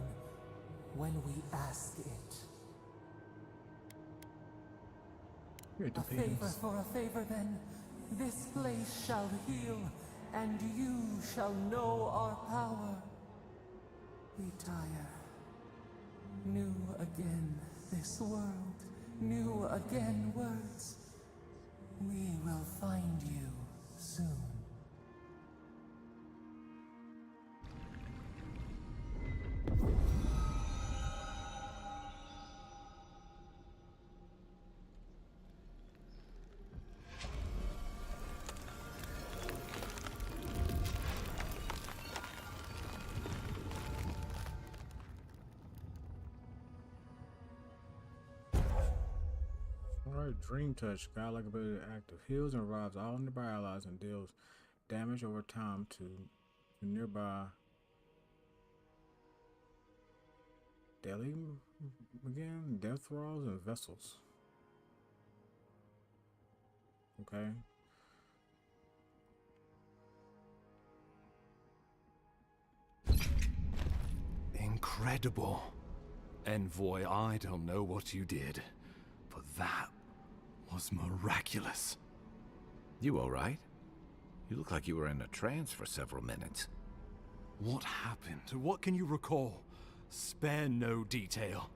when we ask it? A favor for a favor then. This place shall heal, and you shall know our power. We tire. New again this world, new again words. We will find you soon. Alright, Dream Touch. Godlike ability active. Heals and revives all nearby allies and deals damage over time to nearby daily again, death thralls and vessels. Okay. Incredible. Envoy, I don't know what you did, but that was miraculous. You all right? You look like you were in a trance for several minutes. What happened? What can you recall? Spare no detail.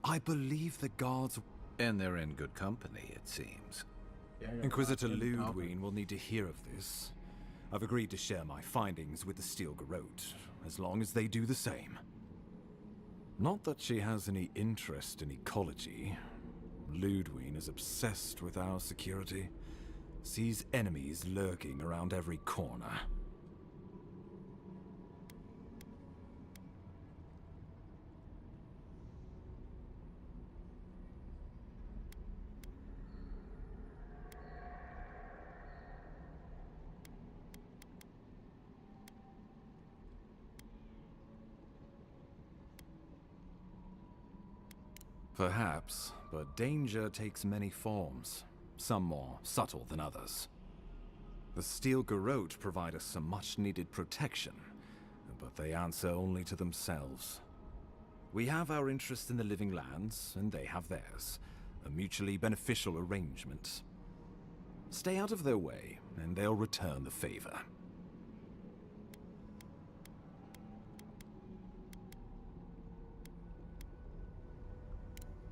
I believe the guards... And they're in good company, it seems. Inquisitor Ludwig will need to hear of this. I've agreed to share my findings with the Steel Garrote, as long as they do the same. Not that she has any interest in ecology. Ludwig is obsessed with our security. Sees enemies lurking around every corner. Perhaps, but danger takes many forms, some more subtle than others. The Steel Garrote provide us some much-needed protection, but they answer only to themselves. We have our interest in the living lands, and they have theirs, a mutually beneficial arrangement. Stay out of their way, and they'll return the favor.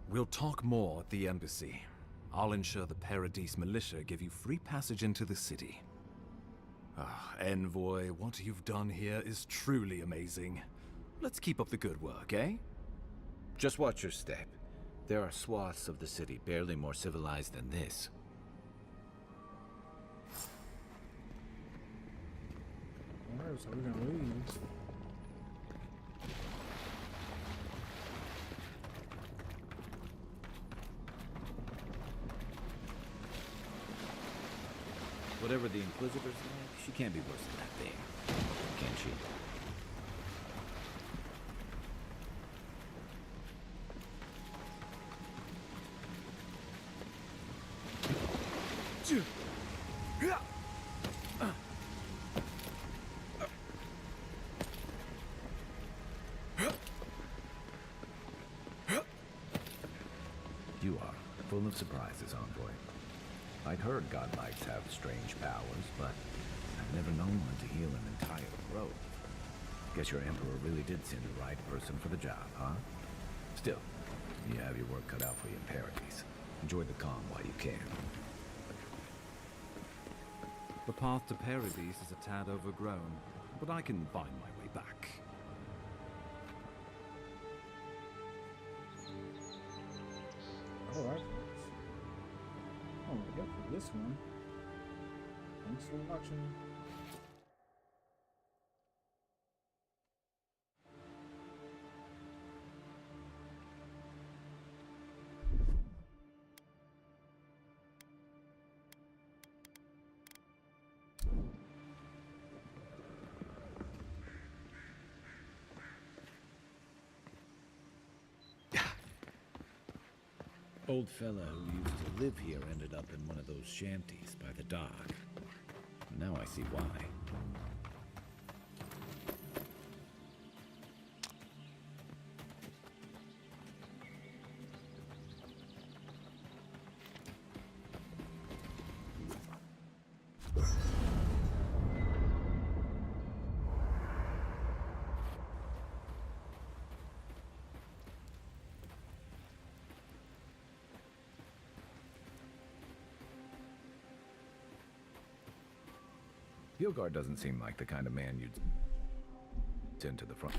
We'll talk more at the embassy. I'll ensure the Paradise militia give you free passage into the city. Ah, Envoy, what you've done here is truly amazing. Let's keep up the good work, eh? Just watch your step. There are swaths of the city barely more civilized than this. Alright, so we're gonna leave. Whatever the Inquisitor's like, she can't be worse than that thing, can she? You are full of surprises, Envoy. I'd heard godlights have strange powers, but I've never known one to heal an entire grove. Guess your Emperor really did send the right person for the job, huh? Still, you have your work cut out for you in Paradise. Enjoy the calm while you can. The path to Paradise is a tad overgrown, but I can find my way back. Alright. Oh my god, for this one. Thanks for watching. Old fella who used to live here ended up in one of those shanties by the dock. Now I see why. Hilgard doesn't seem like the kind of man you'd send to the front.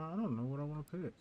I don't know what I want to pick.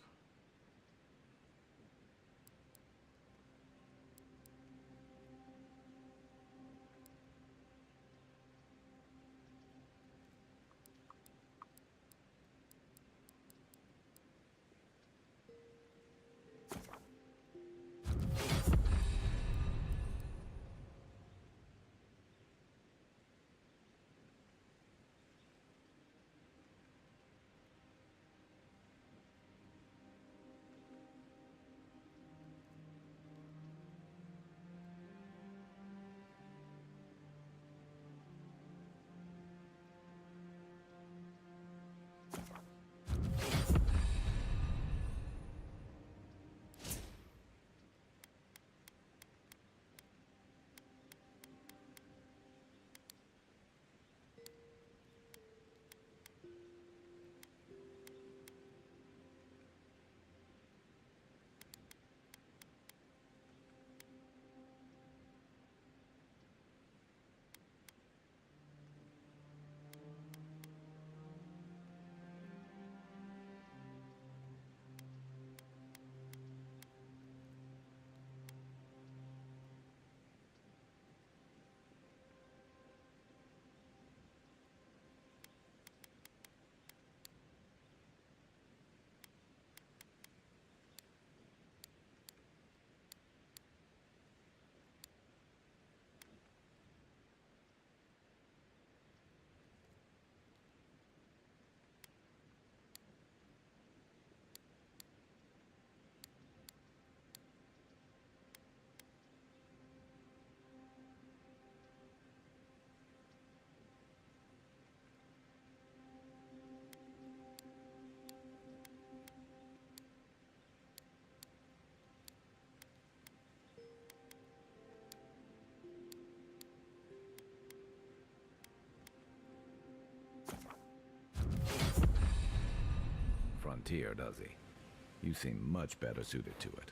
Frontier, does he? You seem much better suited to it.